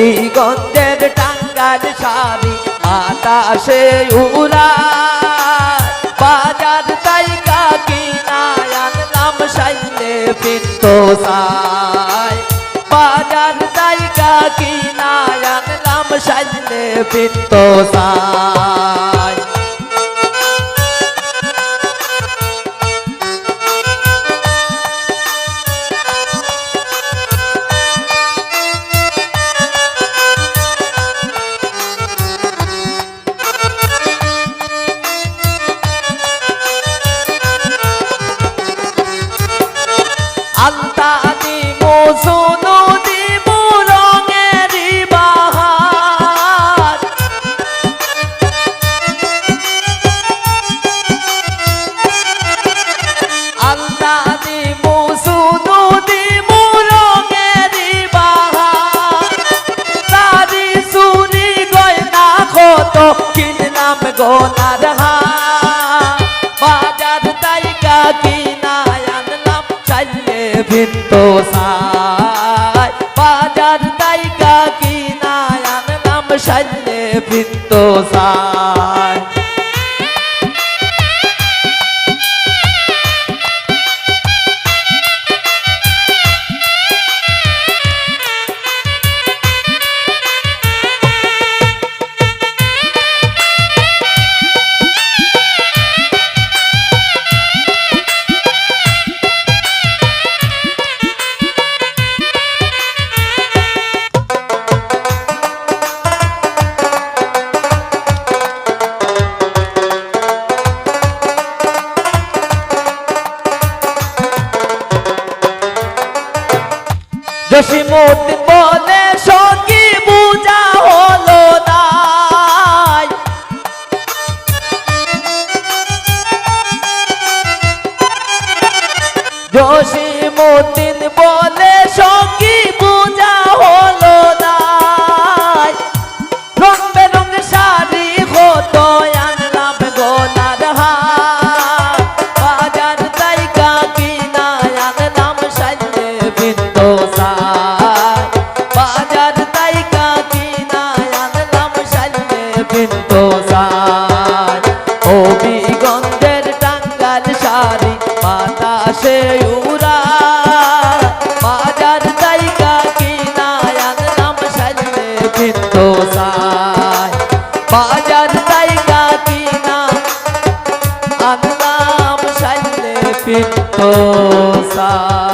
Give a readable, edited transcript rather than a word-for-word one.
হবিগঞ্জের টাঙ্গার শাড়ি বাতাসে উড়ায় বাজার তাইকা কিনায় আনলাম সাইলে পিত্তো সাই বাজার তাইকা কিনায় আনলাম সাইলে পিত্তো সাই আলতা দিমু সোনু দিমু রঙেরি বাহার আলতা দিমু সোনু দিমু রঙেরি বাহার তারি সুরি গয়না কত কিনলাম গোনার হার বাজার তাইকা কিনায় আনলাম সাইলে পিত্তো সাই বাজার তাইকা কিনায় আনলাম সাইলে পিত্তো সাই জসিমউদ্দিন বলে সখী বুঝা হলো নাই জসিমউদ্দিন বলে সখী বুঝা হলো নাই রং বেরং শাড়ি কত আনলাম গোনার হার বাজার তাইকা কিনায় আনলাম সাইলে পিত্তো সাই বাজার তাইকা কিনায় আনলাম সাইলে পিত্তো সাই হবিগঞ্জের টাঙ্গার শাড়ি বাতাসে উড়ায় বাজার তাইকা কিনায় আনলাম সাইলে পিত্তো সাই বাজার তাইকা কিনায় আনলাম সাইলে পিত্তো সাই।